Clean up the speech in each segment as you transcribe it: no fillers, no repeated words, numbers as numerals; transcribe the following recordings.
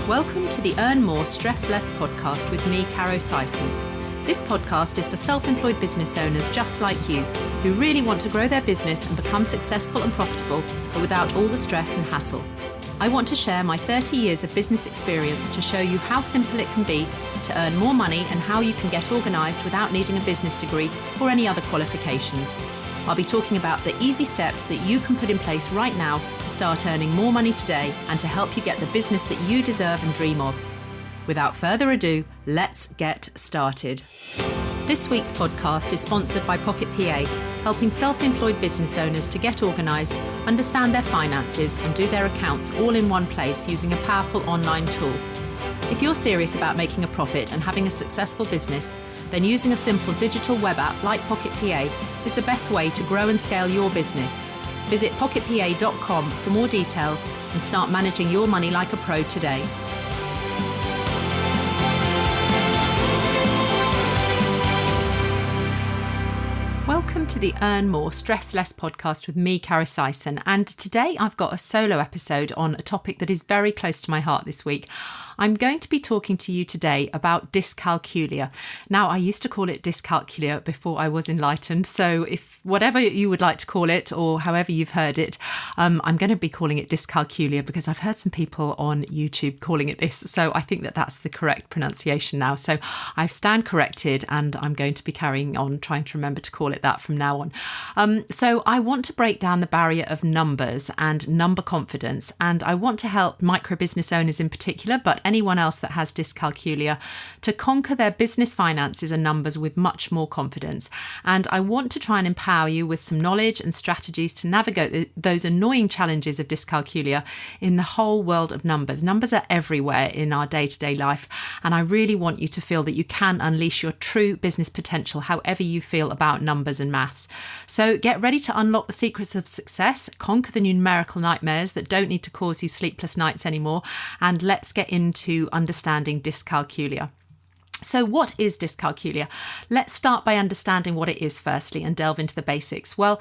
Welcome to the Earn More, Stress Less podcast with me, Caro Sison. This podcast is for self-employed business owners just like you, who really want to grow their business and become successful and profitable, but without all the stress and hassle. I want to share my 30 years of business experience to show you how simple it can be to earn more money and how you can get organised without needing a business degree or any other qualifications. I'll be talking about the easy steps that you can put in place right now to start earning more money today and to help you get the business that you deserve and dream of. Without further ado, let's get started. This week's podcast is sponsored by Pocket PA, helping self-employed business owners to get organised, understand their finances and do their accounts all in one place using a powerful online tool. If you're serious about making a profit and having a successful business, then using a simple digital web app like Pocket PA is the best way to grow and scale your business. Visit pocketpa.com for more details and start managing your money like a pro today. Welcome to the Earn More, Stress Less podcast with me, Caro Sison, and today I've got a solo episode on a topic that is very close to my heart this week. I'm going to be talking to you today about dyscalculia. Now, I used to call it dyscalculia before I was enlightened, so if whatever you would like to call it or however you've heard it, I'm going to be calling it dyscalculia because I've heard some people on YouTube calling it this, so I think that that's the correct pronunciation now. So I stand corrected and I'm going to be carrying on trying to remember to call it that from now on. So I want to break down the barrier of numbers and number confidence, and I want to help micro business owners in particular, but anyone else that has dyscalculia, to conquer their business finances and numbers with much more confidence. And I want to try and empower you with some knowledge and strategies to navigate those annoying challenges of dyscalculia in the whole world of numbers. Numbers are everywhere in our day-to-day life, and I really want you to feel that you can unleash your true business potential however you feel about numbers and maths. So get ready to unlock the secrets of success, conquer the numerical nightmares that don't need to cause you sleepless nights anymore, and let's get into understanding dyscalculia. So what is dyscalculia? Let's start by understanding what it is firstly and delve into the basics. Well,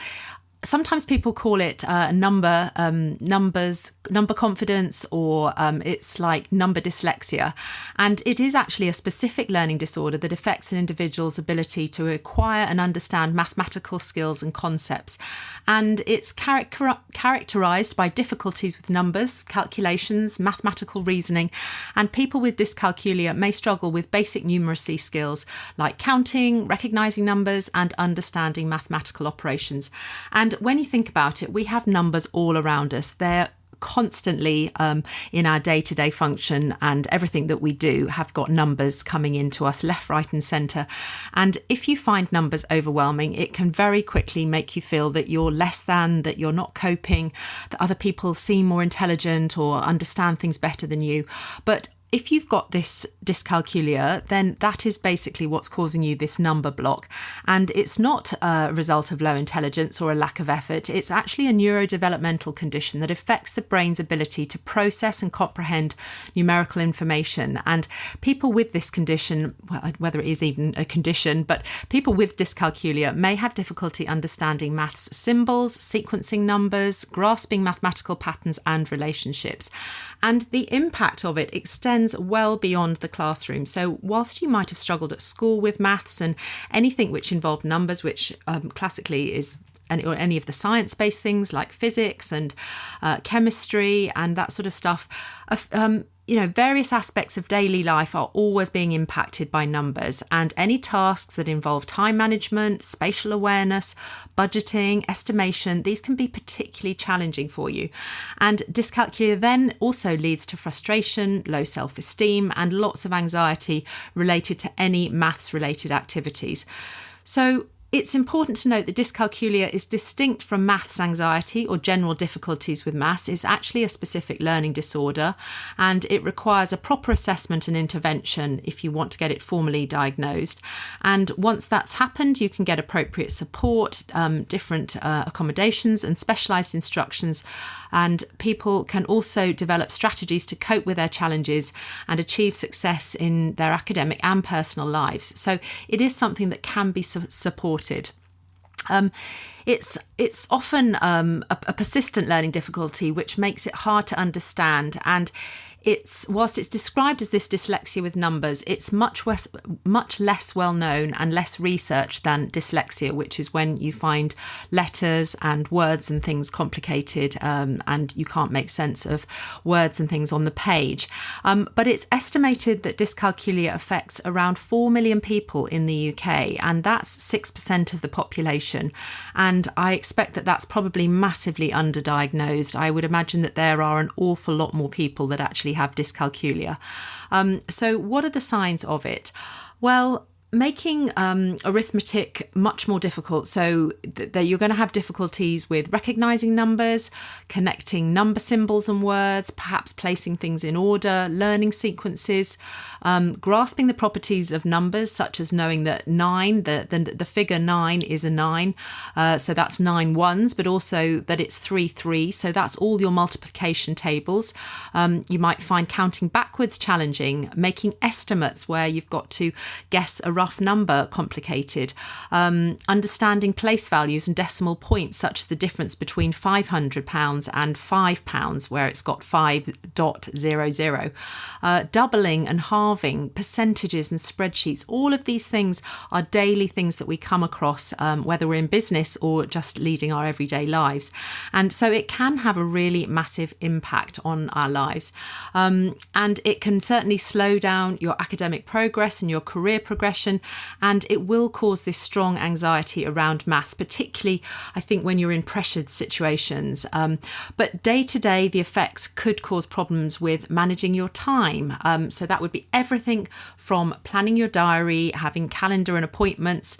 sometimes people call it number confidence, or it's like number dyslexia. And it is actually a specific learning disorder that affects an individual's ability to acquire and understand mathematical skills and concepts. And it's characterized by difficulties with numbers, calculations, mathematical reasoning, and people with dyscalculia may struggle with basic numeracy skills like counting, recognizing numbers, and understanding mathematical operations. And when you think about it, we have numbers all around us. They're constantly in our day-to-day function, and everything that we do have got numbers coming into us left, right and centre. And if you find numbers overwhelming, it can very quickly make you feel that you're less than, that you're not coping, that other people seem more intelligent or understand things better than you. But if you've got this dyscalculia, then that is basically what's causing you this number block. And it's not a result of low intelligence or a lack of effort. It's actually a neurodevelopmental condition that affects the brain's ability to process and comprehend numerical information. And people with this condition, whether it is even a condition, but people with dyscalculia may have difficulty understanding maths symbols, sequencing numbers, grasping mathematical patterns and relationships. And the impact of it extends well beyond the classroom. So whilst you might have struggled at school with maths and anything which involved numbers, which classically is any of the science-based things like physics and chemistry and that sort of stuff, various aspects of daily life are always being impacted by numbers, and any tasks that involve time management, spatial awareness, budgeting, estimation, these can be particularly challenging for you. And dyscalculia then also leads to frustration, low self-esteem, and lots of anxiety related to any maths-related activities. So it's important to note that dyscalculia is distinct from maths anxiety or general difficulties with maths. It's actually a specific learning disorder, and it requires a proper assessment and intervention if you want to get it formally diagnosed. And once that's happened, you can get appropriate support, different accommodations and specialised instructions. And people can also develop strategies to cope with their challenges and achieve success in their academic and personal lives. So it is something that can be supported. It's often a persistent learning difficulty, which makes it hard to understand, and whilst it's described as this dyslexia with numbers, it's much less well known and less researched than dyslexia, which is when you find letters and words and things complicated, and you can't make sense of words and things on the page. But it's estimated that dyscalculia affects around 4 million people in the UK, and that's 6% of the population. And I expect that that's probably massively underdiagnosed. I would imagine that there are an awful lot more people that actually have dyscalculia. So what are the signs of it? Well, making arithmetic much more difficult. So that you're going to have difficulties with recognizing numbers, connecting number symbols and words, perhaps placing things in order, learning sequences, grasping the properties of numbers, such as knowing that 9, the figure 9 is a 9. So that's 9 ones, but also that it's 3 3. So that's all your multiplication tables. You might find counting backwards challenging, making estimates where you've got to guess a rough number complicated, understanding place values and decimal points, such as the difference between £500 and £5, where it's got 5.00, doubling and halving, percentages and spreadsheets. All of these things are daily things that we come across, whether we're in business or just leading our everyday lives. And so it can have a really massive impact on our lives. And it can certainly slow down your academic progress and your career progression. And it will cause this strong anxiety around maths, particularly, I think, when you're in pressured situations. But day to day, the effects could cause problems with managing your time. So that would be everything from planning your diary, having calendar and appointments.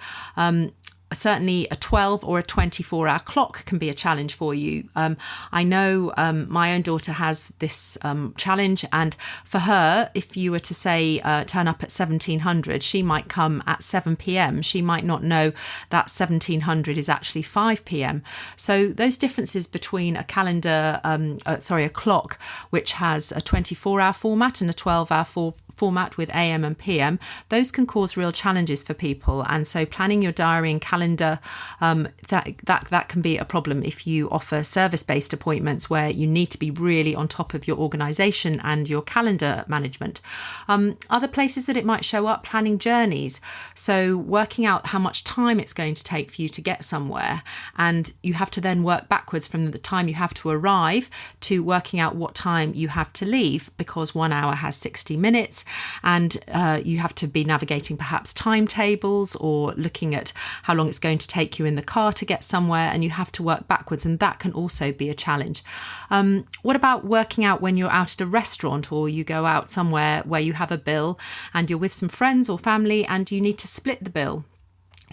Certainly a 12 or a 24-hour clock can be a challenge for you. I know my own daughter has this challenge, and for her, if you were to say turn up at 1700, she might come at 7 p.m. She might not know that 1700 is actually 5 p.m. So those differences between a clock which has a 24-hour format and a 12-hour format with AM and PM, those can cause real challenges for people. And so planning your diary and calendar, that can be a problem if you offer service-based appointments where you need to be really on top of your organisation and your calendar management. Other places that it might show up, planning journeys. So working out how much time it's going to take for you to get somewhere. And you have to then work backwards from the time you have to arrive to working out what time you have to leave, because 1 hour has 60 minutes. And you have to be navigating perhaps timetables or looking at how long it's going to take you in the car to get somewhere, and you have to work backwards, and that can also be a challenge. What about working out when you're out at a restaurant, or you go out somewhere where you have a bill and you're with some friends or family and you need to split the bill?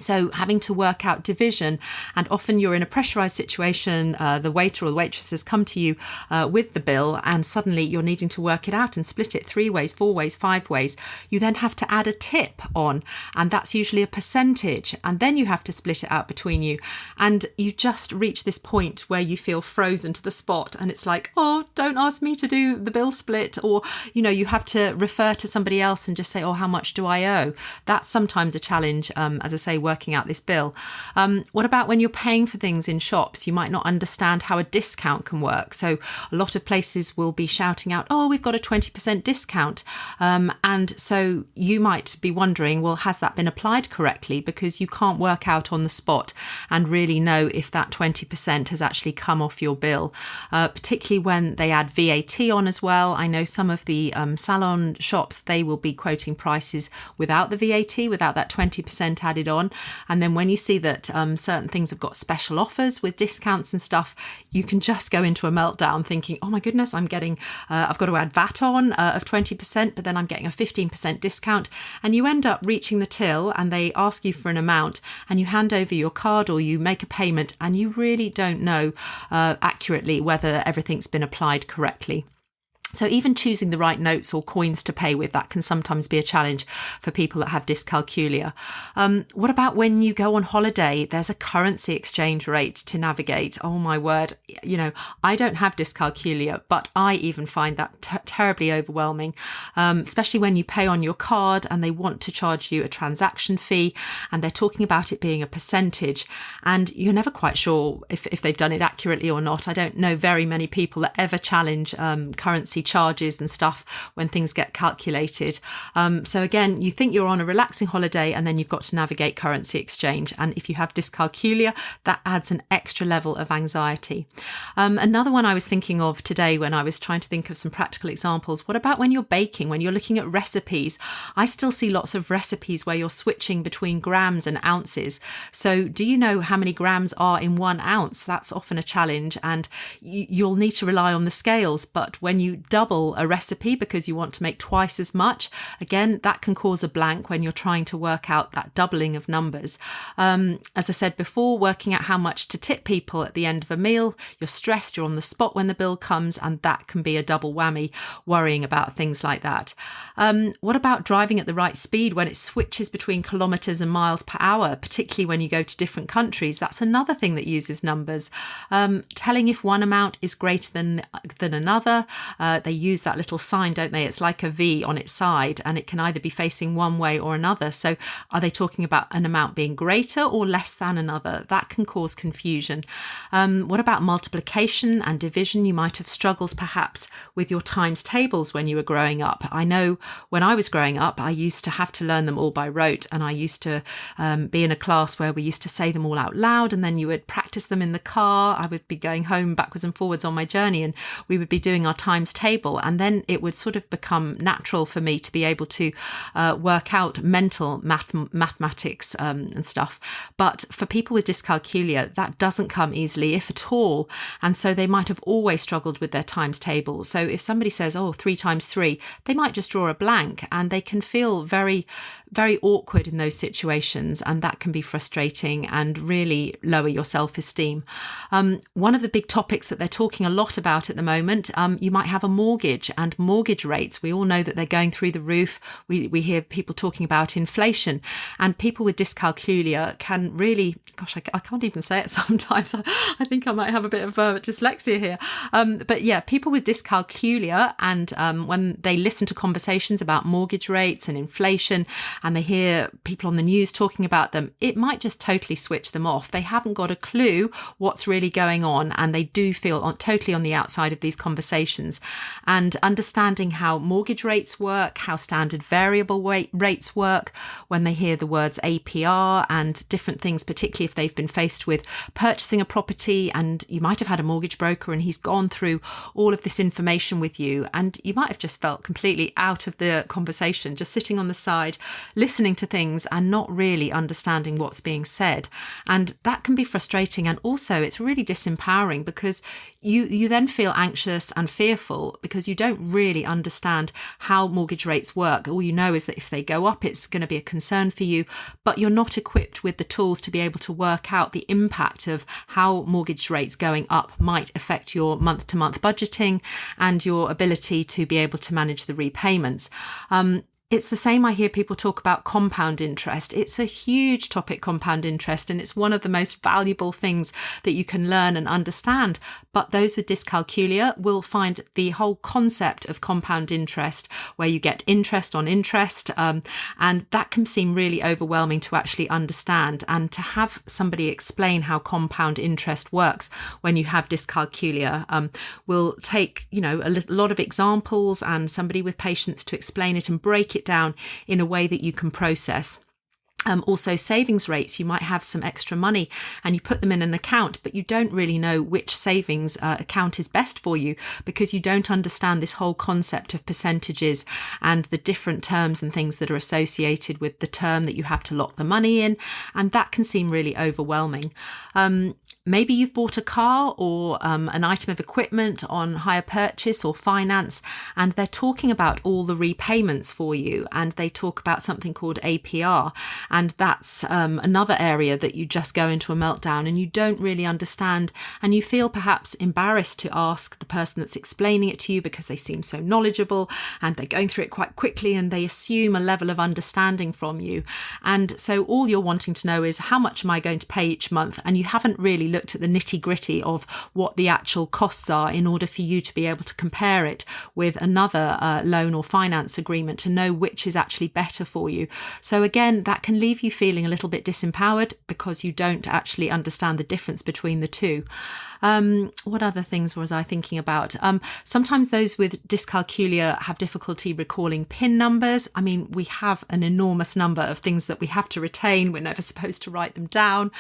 So having to work out division, and often you're in a pressurised situation, the waiter or the waitress has come to you with the bill, and suddenly you're needing to work it out and split it 3 ways, 4 ways, 5 ways. You then have to add a tip on, and that's usually a percentage, and then you have to split it out between you. And you just reach this point where you feel frozen to the spot, and it's like, oh, don't ask me to do the bill split, or, you have to refer to somebody else and just say, oh, how much do I owe? That's sometimes a challenge, as I say, working out this bill. What about when you're paying for things in shops? You might not understand how a discount can work. So a lot of places will be shouting out, oh, we've got a 20% discount. And so you might be wondering, well, has that been applied correctly? Because you can't work out on the spot and really know if that 20% has actually come off your bill, particularly when they add VAT on as well. I know some of the salon shops, they will be quoting prices without the VAT, without that 20% added on. And then when you see that certain things have got special offers with discounts and stuff, you can just go into a meltdown thinking, oh my goodness, I've got to add VAT on of 20%, but then I'm getting a 15% discount. And you end up reaching the till and they ask you for an amount, and you hand over your card or you make a payment, and you really don't know accurately whether everything's been applied correctly. So even choosing the right notes or coins to pay with, that can sometimes be a challenge for people that have dyscalculia. What about when you go on holiday? There's a currency exchange rate to navigate. Oh my word. I don't have dyscalculia, but I even find that terribly overwhelming. especially when you pay on your card and they want to charge you a transaction fee, and they're talking about it being a percentage, and you're never quite sure if they've done it accurately or not. I don't know very many people that ever challenge currency charges and stuff when things get calculated. So again, you think you're on a relaxing holiday, and then you've got to navigate currency exchange. And if you have dyscalculia, that adds an extra level of anxiety. Another one I was thinking of today when I was trying to think of some practical examples, what about when you're baking, when you're looking at recipes? I still see lots of recipes where you're switching between grams and ounces. So do you know how many grams are in 1 ounce? That's often a challenge, and you'll need to rely on the scales. But when you double a recipe because you want to make twice as much, again, that can cause a blank when you're trying to work out that doubling of numbers. As I said before, working out how much to tip people at the end of a meal, you're stressed, you're on the spot when the bill comes, and that can be a double whammy, worrying about things like that. What about driving at the right speed when it switches between kilometres and miles per hour, particularly when you go to different countries? That's another thing that uses numbers. Telling if one amount is greater than another. They use that little sign, don't they? It's like a V on its side, and it can either be facing one way or another. So are they talking about an amount being greater or less than another? That can cause confusion. What about multiplication and division? You might have struggled perhaps with your times tables when you were growing up. I know when I was growing up, I used to have to learn them all by rote, and I used to be in a class where we used to say them all out loud, and then you would practice them in the car. I would be going home backwards and forwards on my journey, and we would be doing our times table, and then it would sort of become natural for me to be able to work out mental mathematics and stuff. But for people with dyscalculia, that doesn't come easily, if at all, and so they might have always struggled with their times table. So if somebody says, 3 times 3, they might just draw a blank, and they can feel very, very awkward in those situations, and that can be frustrating and really lower your self-esteem. One of the big topics that they're talking a lot about at the moment, you might have a mortgage, and mortgage rates. We all know that they're going through the roof. We hear people talking about inflation, and people with dyscalculia can really, I can't even say it sometimes. I think I might have a bit of dyslexia here. But yeah, people with dyscalculia, and when they listen to conversations about mortgage rates and inflation, and they hear people on the news talking about them, it might just totally switch them off. They haven't got a clue what's really going on, and they do feel totally on the outside of these conversations. And understanding how mortgage rates work, how standard variable rates work, when they hear the words APR and different things, particularly if they've been faced with purchasing a property, and you might have had a mortgage broker and he's gone through all of this information with you, and you might have just felt completely out of the conversation, just sitting on the side, listening to things and not really understanding what's being said. And that can be frustrating, and also it's really disempowering, because you then feel anxious and fearful because you don't really understand how mortgage rates work. All you know is that if they go up, it's going to be a concern for you, but you're not equipped with the tools to be able to work out the impact of how mortgage rates going up might affect your month-to-month budgeting and your ability to be able to manage the repayments. It's the same. I hear people talk about compound interest. It's a huge topic, compound interest, and it's one of the most valuable things that you can learn and understand. But those with dyscalculia will find the whole concept of compound interest, where you get interest on interest, and that can seem really overwhelming to actually understand. And to have somebody explain how compound interest works when you have dyscalculia will take, a lot of examples and somebody with patience to explain it and break it down in a way that you can process. Also, savings rates. You might have some extra money and you put them in an account, but you don't really know which savings account is best for you, because you don't understand this whole concept of percentages and the different terms and things that are associated with the term that you have to lock the money in. And that can seem really overwhelming. Maybe you've bought a car or an item of equipment on hire purchase or finance, and they're talking about all the repayments for you, and they talk about something called APR, and that's another area that you just go into a meltdown and you don't really understand, and you feel perhaps embarrassed to ask the person that's explaining it to you because they seem so knowledgeable and they're going through it quite quickly and they assume a level of understanding from you. And so all you're wanting to know is, how much am I going to pay each month? And you haven't really looked looked at the nitty-gritty of what the actual costs are in order for you to be able to compare it with another loan or finance agreement to know which is actually better for you. So again, that can leave you feeling a little bit disempowered because you don't actually understand the difference between the two. What other things was I thinking about? Sometimes those with dyscalculia have difficulty recalling PIN numbers. I mean, we have an enormous number of things that we have to retain. We're never supposed to write them down.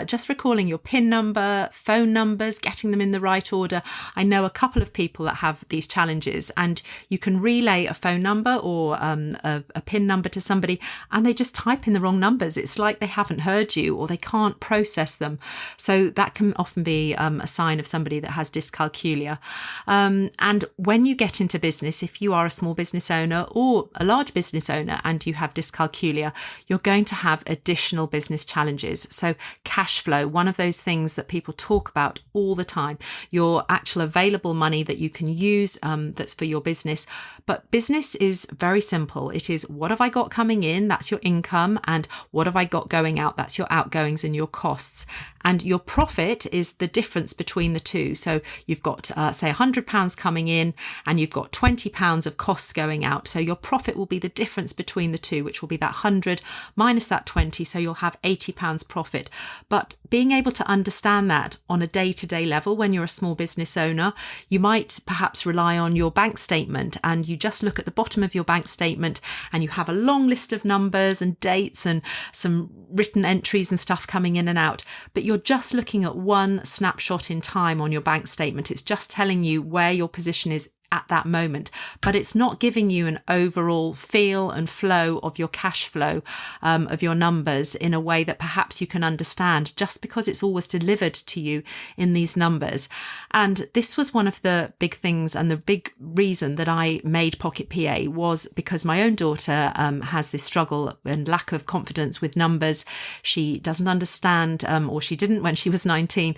Just recalling your PIN number, phone numbers, getting them in the right order. I know a couple of people that have these challenges, and you can relay a phone number or a PIN number to somebody and they just type in the wrong numbers. It's like they haven't heard you or they can't process them. So that can often be a sign of somebody that has dyscalculia. And when you get into business, if you are a small business owner or a large business owner and you have dyscalculia, you're going to have additional business challenges. So cash flow, one of those things that people talk about all the time, your actual available money that you can use that's for your business. But business is very simple. It is, what have I got coming in? That's your income. And what have I got going out? That's your outgoings and your costs. And your profit is the difference between the two. So you've got, say, £100 coming in and you've got £20 of costs going out. So your profit will be the difference between the two, which will be that 100 minus that 20. So you'll have £80 profit. But being able to understand that on a day-to-day level when you're a small business owner, you might perhaps rely on your bank statement and you just look at the bottom of your bank statement and you have a long list of numbers and dates and some written entries and stuff coming in and out. But you're just looking at one snapshot in time on your bank statement. It's just telling you where your position is at that moment, but it's not giving you an overall feel and flow of your cash flow, of your numbers in a way that perhaps you can understand just because it's always delivered to you in these numbers. And this was one of the big things and the big reason that I made Pocket PA was because my own daughter has this struggle and lack of confidence with numbers. She doesn't understand, or she didn't when she was 19,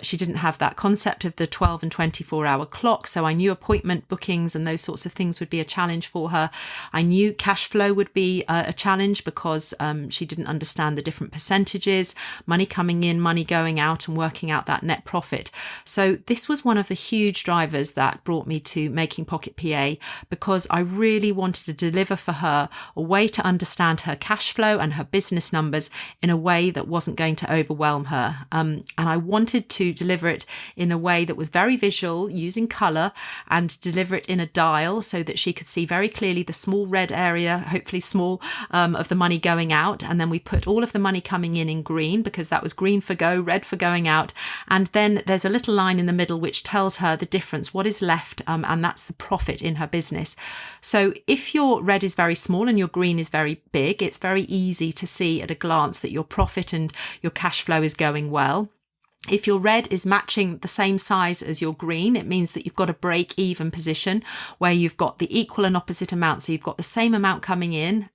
she didn't have that concept of the 12 and 24-hour clock. So I knew appointment bookings and those sorts of things would be a challenge for her. I knew cash flow would be a challenge because she didn't understand the different percentages, money coming in, money going out, and working out that net profit. So this was one of the huge drivers that brought me to making Pocket PA, because I really wanted to deliver for her a way to understand her cash flow and her business numbers in a way that wasn't going to overwhelm her. And I wanted to deliver it in a way that was very visual, using colour, and deliver it in a dial so that she could see very clearly the small red area, hopefully small, of the money going out. And then we put all of the money coming in green, because that was green for go, red for going out. And then there's a little line in the middle which tells her the difference, what is left, and that's the profit in her business. So if your red is very small and your green is very big, it's very easy to see at a glance that your profit and your cash flow is going well. If your red is matching the same size as your green, it means that you've got a break-even position where you've got the equal and opposite amount. So you've got the same amount coming in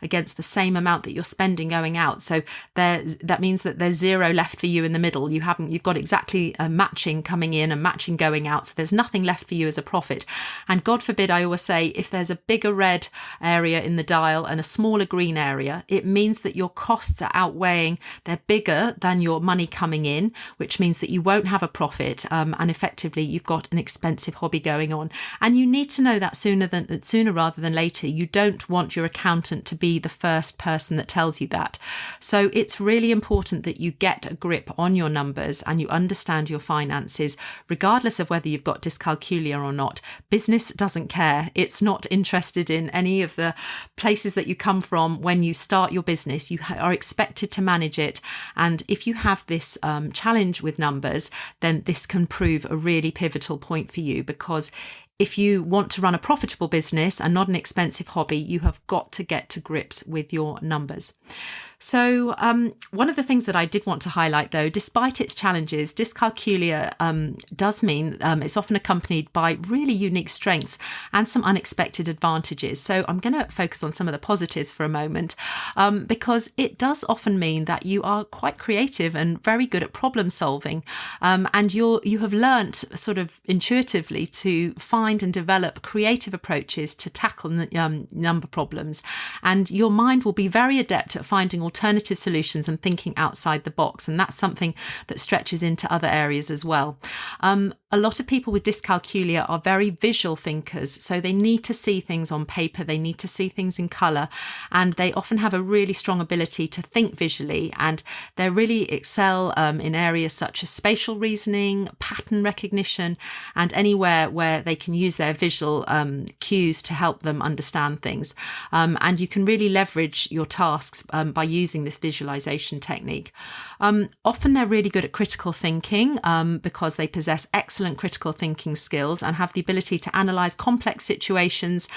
against the same amount that you're spending going out. So that means that there's zero left for you in the middle. You've got exactly a matching coming in and matching going out. So there's nothing left for you as a profit. And God forbid, I always say, if there's a bigger red area in the dial and a smaller green area, it means that your costs are outweighing, they're bigger than your money coming in, which means that you won't have a profit, and effectively you've got an expensive hobby going on. And you need to know that sooner rather than later. You don't want your accountant to be the first person that tells you that. So it's really important that you get a grip on your numbers and you understand your finances, regardless of whether you've got dyscalculia or not. Business doesn't care. It's not interested in any of the places that you come from when you start your business. You are expected to manage it. And if you have this challenge with numbers, then this can prove a really pivotal point for you, because if you want to run a profitable business and not an expensive hobby, you have got to get to grips with your numbers. So one of the things that I did want to highlight, though, despite its challenges, dyscalculia does mean it's often accompanied by really unique strengths and some unexpected advantages. So I'm going to focus on some of the positives for a moment, because it does often mean that you are quite creative and very good at problem solving, and you have learnt sort of intuitively to find and develop creative approaches to tackle number problems, and your mind will be very adept at finding alternative solutions and thinking outside the box. And that's something that stretches into other areas as well. A lot of people with dyscalculia are very visual thinkers, so they need to see things on paper, they need to see things in colour, and they often have a really strong ability to think visually, and they really excel in areas such as spatial reasoning, pattern recognition, and anywhere where they can use their visual cues to help them understand things. And you can really leverage your tasks by using this visualization technique. Often they're really good at critical thinking because they possess excellent critical thinking skills and have the ability to analyse complex situations,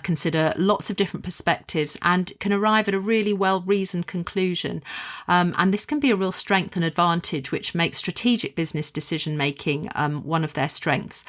consider lots of different perspectives, and can arrive at a really well-reasoned conclusion. And this can be a real strength and advantage, which makes strategic business decision making one of their strengths.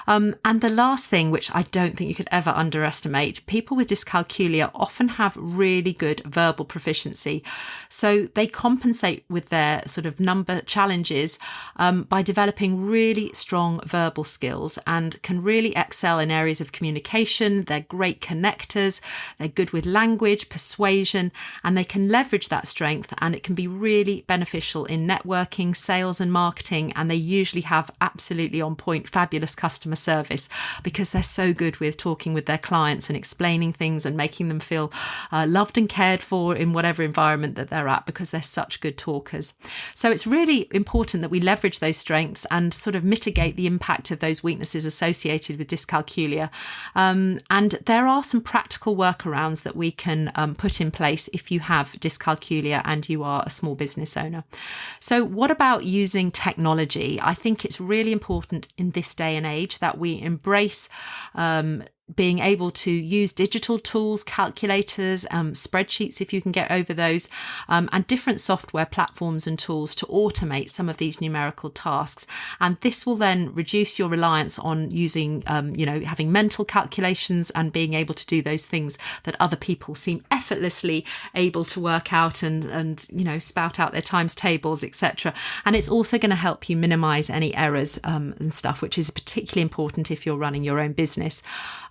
And the last thing, which I don't think you could ever underestimate, people with dyscalculia often have really good verbal proficiency. So they compensate with their sort of number challenges by developing really strong verbal skills and can really excel in areas of communication. They're great connectors, they're good with language, persuasion, and they can leverage that strength, and it can be really beneficial in networking, sales and marketing, and they usually have absolutely on point, fabulous customer service because they're so good with talking with their clients and explaining things and making them feel loved and cared for in whatever environment that they're at, because they're such good talkers. So it's really important that we leverage those strengths and sort of mitigate the impact of those weaknesses associated with dyscalculia. And there are some practical workarounds that we can put in place if you have dyscalculia and you are a small business owner. So what about using technology? I think it's really important in this day and age that we embrace being able to use digital tools, calculators, spreadsheets if you can get over those, and different software platforms and tools to automate some of these numerical tasks. And this will then reduce your reliance on using, having mental calculations and being able to do those things that other people seem effortlessly able to work out and spout out their times tables, etc. And it's also going to help you minimize any errors and stuff, which is particularly important if you're running your own business.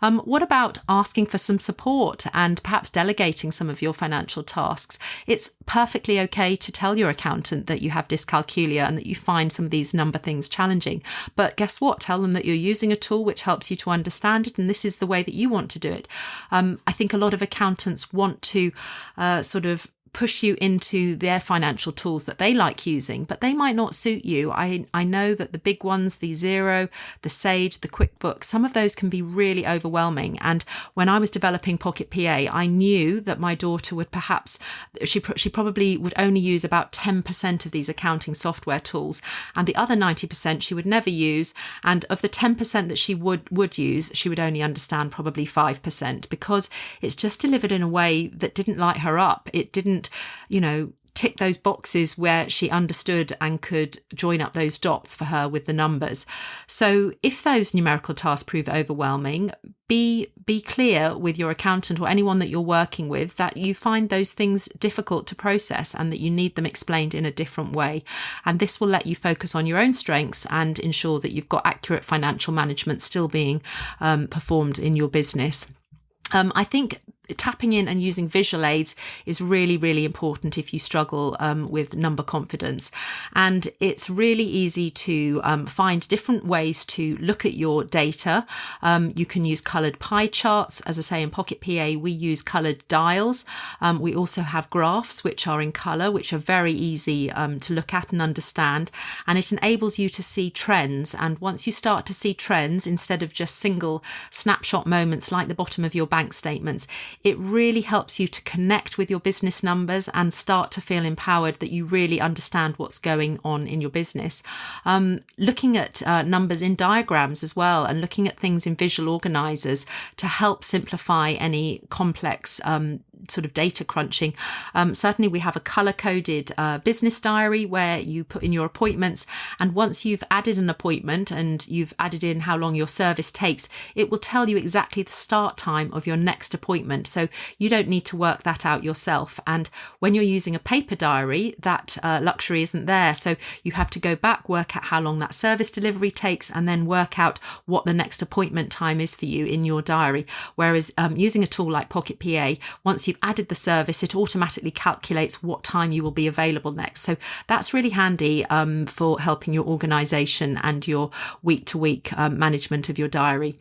What about asking for some support and perhaps delegating some of your financial tasks? It's perfectly okay to tell your accountant that you have dyscalculia and that you find some of these number things challenging. But guess what? Tell them that you're using a tool which helps you to understand it, and this is the way that you want to do it. I think a lot of accountants want to sort of push you into their financial tools that they like using, but they might not suit you. I know that the big ones, the Xero, the Sage, the QuickBooks, some of those can be really overwhelming. And when I was developing Pocket PA, I knew that my daughter would perhaps, she probably would only use about 10% of these accounting software tools, and the other 90% she would never use. And of the 10% that she would use, she would only understand probably 5%, because it's just delivered in a way that didn't light her up. It didn't tick those boxes where she understood and could join up those dots for her with the numbers. So if those numerical tasks prove overwhelming, be clear with your accountant or anyone that you're working with that you find those things difficult to process and that you need them explained in a different way. And this will let you focus on your own strengths and ensure that you've got accurate financial management still being performed in your business. I think tapping in and using visual aids is really, really important if you struggle with number confidence. And it's really easy to find different ways to look at your data. You can use coloured pie charts. As I say, in Pocket PA, we use coloured dials. We also have graphs, which are in colour, which are very easy to look at and understand. And it enables you to see trends. And once you start to see trends, instead of just single snapshot moments like the bottom of your bank statements, it really helps you to connect with your business numbers and start to feel empowered that you really understand what's going on in your business. Looking at numbers in diagrams as well, and looking at things in visual organisers to help simplify any complex sort of data crunching. Certainly we have a color-coded business diary where you put in your appointments, and once you've added an appointment and you've added in how long your service takes, it will tell you exactly the start time of your next appointment, so you don't need to work that out yourself. And when you're using a paper diary, that luxury isn't there, so you have to go back, work out how long that service delivery takes, and then work out what the next appointment time is for you in your diary. Whereas using a tool like Pocket PA, once you've added the service, it automatically calculates what time you will be available next. So that's really handy for helping your organisation and your week-to-week management of your diary.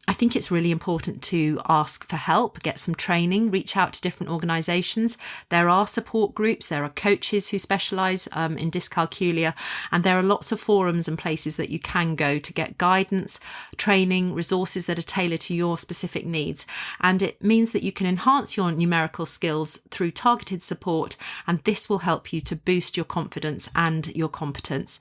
I think it's really important to ask for help, get some training, reach out to different organisations. There are support groups, there are coaches who specialise in dyscalculia, and there are lots of forums and places that you can go to get guidance, training, resources that are tailored to your specific needs. And it means that you can enhance your numerical skills through targeted support, and this will help you to boost your confidence and your competence.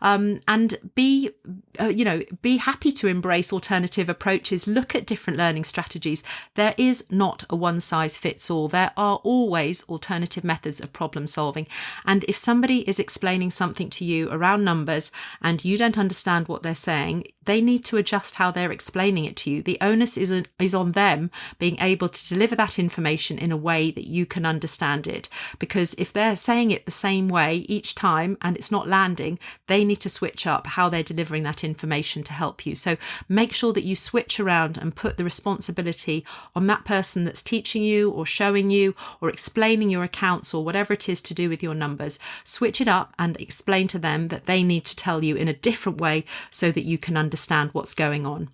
And be happy to embrace alternative approaches. Look at different learning strategies. There is not a one size fits all. There are always alternative methods of problem solving. And if somebody is explaining something to you around numbers and you don't understand what they're saying, they need to adjust how they're explaining it to you. The onus is on them being able to deliver that information in a way that you can understand it. Because if they're saying it the same way each time and it's not landing, they need to switch up how they're delivering that information to help you. So make sure that you switch around and put the responsibility on that person that's teaching you or showing you or explaining your accounts or whatever it is to do with your numbers. Switch it up and explain to them that they need to tell you in a different way so that you can understand what's going on.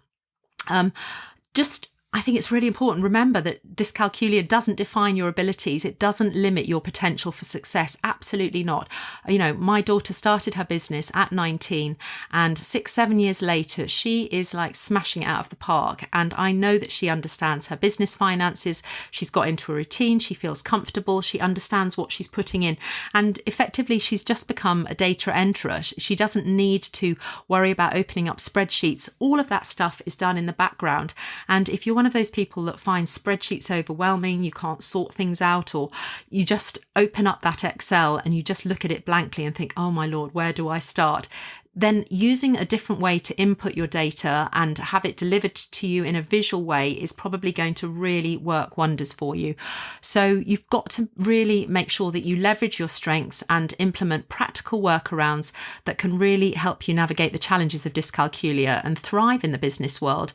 I think it's really important. Remember that dyscalculia doesn't define your abilities. It doesn't limit your potential for success. Absolutely not. My daughter started her business at 19 and 6-7 years later, she is like smashing it out of the park. And I know that she understands her business finances. She's got into a routine. She feels comfortable. She understands what she's putting in. And effectively, she's just become a data enterer. She doesn't need to worry about opening up spreadsheets. All of that stuff is done in the background. And if you're one of those people that find spreadsheets overwhelming, you can't sort things out, or you just open up that Excel and you just look at it blankly and think, oh my Lord, where do I start? Then using a different way to input your data and have it delivered to you in a visual way is probably going to really work wonders for you. So you've got to really make sure that you leverage your strengths and implement practical workarounds that can really help you navigate the challenges of dyscalculia and thrive in the business world.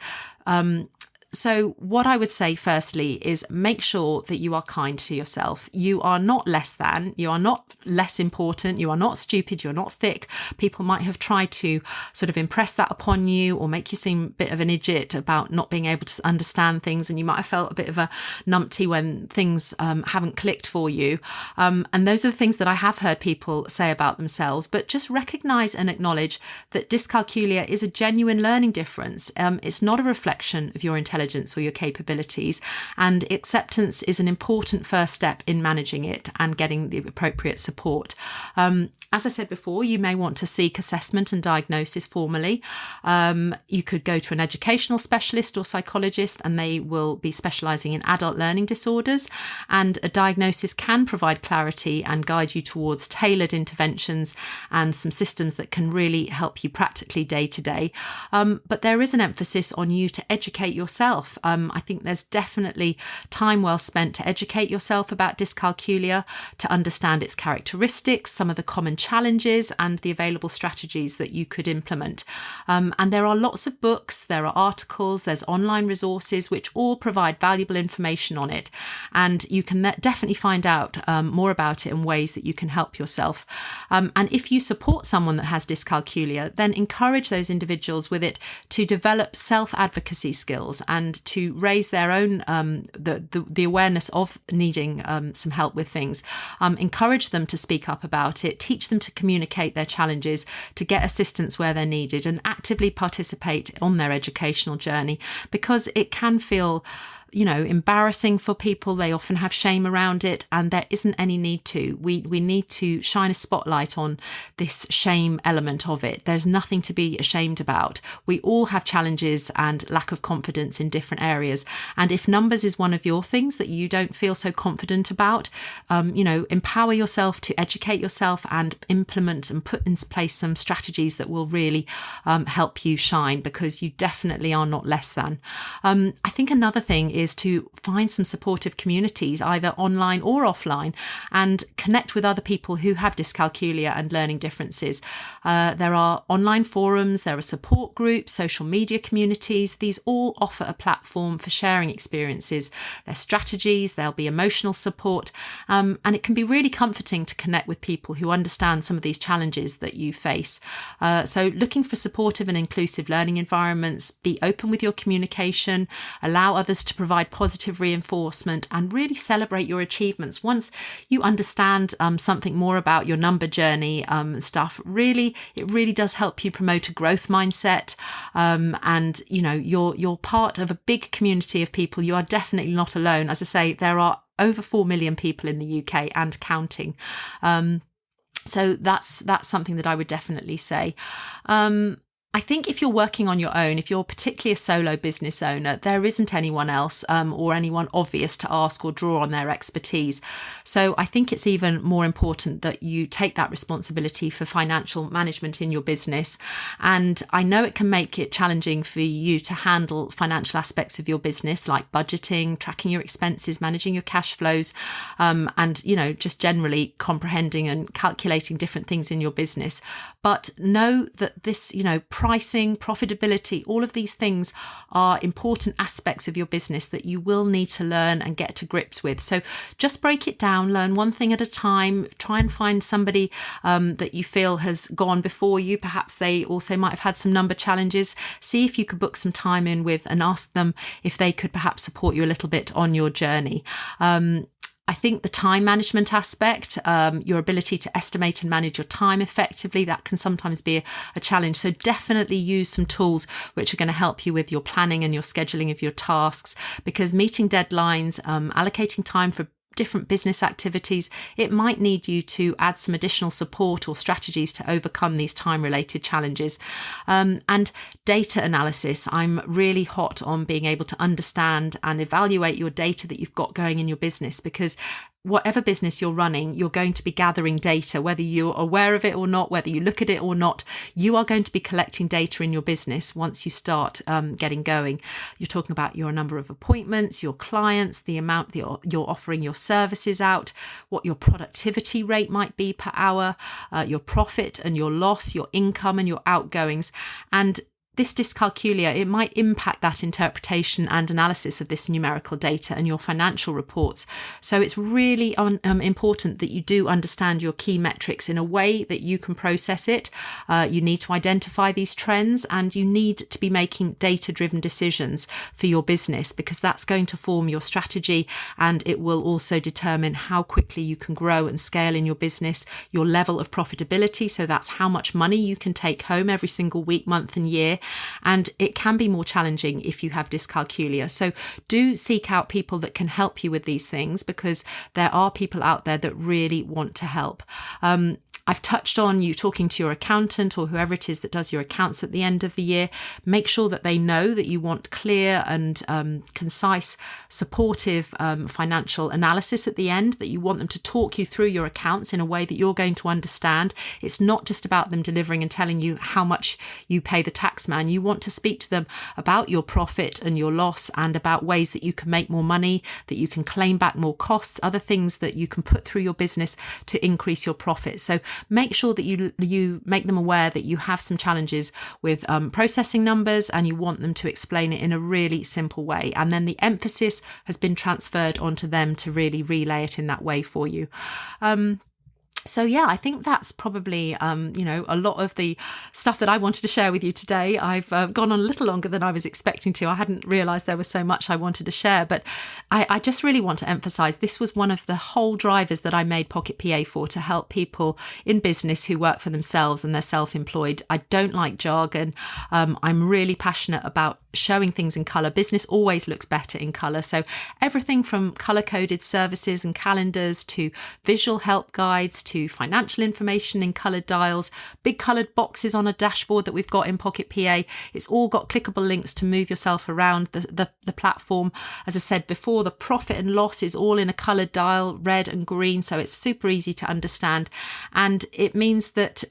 So what I would say firstly is make sure that you are kind to yourself. You are not less than, you are not less important, you are not stupid, you're not thick. People might have tried to sort of impress that upon you or make you seem a bit of an idiot about not being able to understand things, and you might have felt a bit of a numpty when things haven't clicked for you. And those are the things that I have heard people say about themselves, but just recognise and acknowledge that dyscalculia is a genuine learning difference. It's not a reflection of your intelligence or your capabilities, and acceptance is an important first step in managing it and getting the appropriate support. As I said before, you may want to seek assessment and diagnosis formally. You could go to an educational specialist or psychologist, and they will be specialising in adult learning disorders, and a diagnosis can provide clarity and guide you towards tailored interventions and some systems that can really help you practically day to day. But there is an emphasis on you to educate yourself. I think there's definitely time well spent to educate yourself about dyscalculia, to understand its characteristics, some of the common challenges and the available strategies that you could implement. And there are lots of books, there are articles, there's online resources which all provide valuable information on it. And you can definitely find out more about it and ways that you can help yourself. And if you support someone that has dyscalculia, then encourage those individuals with it to develop self-advocacy skills and to raise their own the awareness of needing some help with things. Encourage them to speak up about it, teach them to communicate their challenges, to get assistance where they're needed, and actively participate on their educational journey, because it can feel embarrassing for people. They often have shame around it, and there isn't any need to. We need to shine a spotlight on this shame element of it. There's nothing to be ashamed about. We all have challenges and lack of confidence in different areas. And if numbers is one of your things that you don't feel so confident about, empower yourself to educate yourself and implement and put in place some strategies that will really help you shine, because you definitely are not less than. I think another thing is to find some supportive communities, either online or offline, and connect with other people who have dyscalculia and learning differences. There are online forums, there are support groups, social media communities. These all offer a platform for sharing experiences, their strategies, there'll be emotional support, and it can be really comforting to connect with people who understand some of these challenges that you face. So looking for supportive and inclusive learning environments, be open with your communication, allow others to provide positive reinforcement, and really celebrate your achievements. Once you understand something more about your number journey stuff, it really does help you promote a growth mindset. And you're part of a big community of people. You are definitely not alone. As I say, there are over 4 million people in the UK and counting. So that's something that I would definitely say. I think if you're working on your own, if you're particularly a solo business owner, there isn't anyone else or anyone obvious to ask or draw on their expertise. So I think it's even more important that you take that responsibility for financial management in your business. And I know it can make it challenging for you to handle financial aspects of your business, like budgeting, tracking your expenses, managing your cash flows, and, just generally comprehending and calculating different things in your business. But know that this, pricing, profitability, all of these things are important aspects of your business that you will need to learn and get to grips with. So just break it down, learn one thing at a time, try and find somebody that you feel has gone before you. Perhaps they also might have had some number challenges. See if you could book some time in with and ask them if they could perhaps support you a little bit on your journey. I think the time management aspect, your ability to estimate and manage your time effectively, that can sometimes be a challenge. So definitely use some tools which are going to help you with your planning and your scheduling of your tasks, because meeting deadlines, allocating time for different business activities, it might need you to add some additional support or strategies to overcome these time-related challenges. And data analysis, I'm really hot on being able to understand and evaluate your data that you've got going in your business, because whatever business you're running, you're going to be gathering data, whether you're aware of it or not, whether you look at it or not. You are going to be collecting data in your business once you start getting going. You're talking about your number of appointments, your clients, the amount that you're offering your services out, what your productivity rate might be per hour, your profit and your loss, your income and your outgoings. And this dyscalculia, it might impact that interpretation and analysis of this numerical data and your financial reports. So it's really important that you do understand your key metrics in a way that you can process it. You need to identify these trends, and you need to be making data-driven decisions for your business, because that's going to form your strategy, and it will also determine how quickly you can grow and scale in your business, your level of profitability. So that's how much money you can take home every single week, month and year. And it can be more challenging if you have dyscalculia. So do seek out people that can help you with these things, because there are people out there that really want to help. I've touched on you talking to your accountant or whoever it is that does your accounts at the end of the year. Make sure that they know that you want clear and concise, supportive financial analysis at the end, that you want them to talk you through your accounts in a way that you're going to understand. It's not just about them delivering and telling you how much you pay the tax man. You want to speak to them about your profit and your loss, and about ways that you can make more money, that you can claim back more costs, other things that you can put through your business to increase your profit. So make sure that you make them aware that you have some challenges with processing numbers, and you want them to explain it in a really simple way. And then the emphasis has been transferred onto them to really relay it in that way for you. So yeah, I think that's probably, a lot of the stuff that I wanted to share with you today. I've gone on a little longer than I was expecting to. I hadn't realised there was so much I wanted to share, but I just really want to emphasise this was one of the whole drivers that I made Pocket PA for, to help people in business who work for themselves and they're self-employed. I don't like jargon. I'm really passionate about showing things in colour. Business always looks better in colour. So everything from colour-coded services and calendars to visual help guides to financial information in coloured dials, big coloured boxes on a dashboard that we've got in Pocket PA. It's all got clickable links to move yourself around the platform. As I said before, the profit and loss is all in a coloured dial, red and green, so it's super easy to understand. And it means that,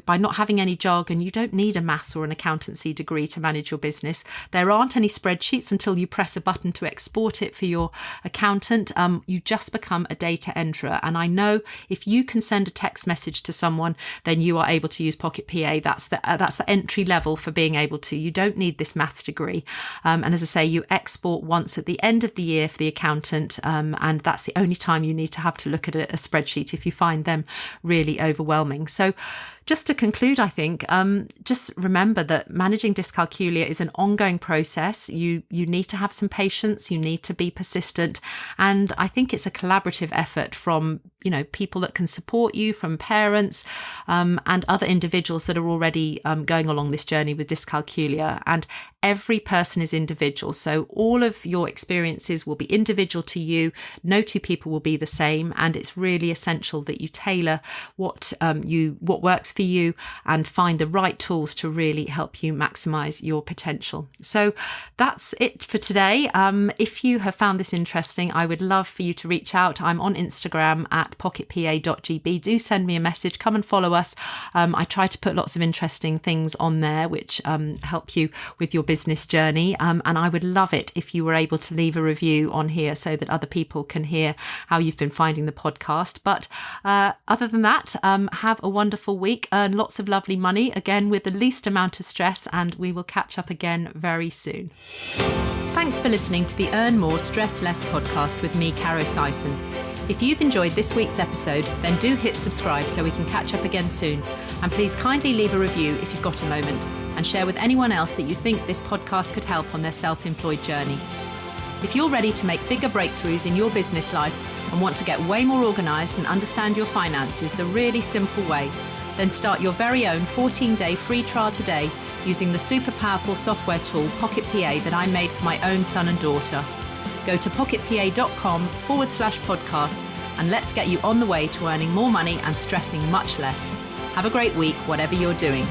by not having any jargon, you don't need a maths or an accountancy degree to manage your business. There aren't any spreadsheets until you press a button to export it for your accountant. You just become a data enterer. And I know if you can send a text message to someone, then you are able to use Pocket PA. That's the entry level for being able to. You don't need this maths degree. And as I say, you export once at the end of the year for the accountant. And that's the only time you need to have to look at a spreadsheet if you find them really overwhelming. So just to conclude, I think, just remember that managing dyscalculia is an ongoing process. You need to have some patience. You need to be persistent. And I think it's a collaborative effort from, people that can support you, from parents and other individuals that are already going along this journey with dyscalculia. And every person is individual. So all of your experiences will be individual to you. No two people will be the same. And it's really essential that you tailor what works for you and find the right tools to really help you maximize your potential. So that's it for today. If you have found this interesting, I would love for you to reach out. I'm on Instagram at pocketpa.gb. Do send me a message. Come and follow us. I try to put lots of interesting things on there which help you with your business journey. And I would love it if you were able to leave a review on here so that other people can hear how you've been finding the podcast. But other than that, have a wonderful week. Earn lots of lovely money, again with the least amount of stress, and we will catch up again very soon. Thanks for listening to the Earn More, Stress Less podcast with me, Caro Sison. If you've enjoyed this week's episode, then do hit subscribe so we can catch up again soon. And please kindly leave a review if you've got a moment, and share with anyone else that you think this podcast could help on their self-employed journey. If you're ready to make bigger breakthroughs in your business life and want to get way more organised and understand your finances the really simple way, then start your very own 14-day free trial today using the super powerful software tool Pocket PA that I made for my own son and daughter. Go to pocketpa.com/podcast and let's get you on the way to earning more money and stressing much less. Have a great week, whatever you're doing.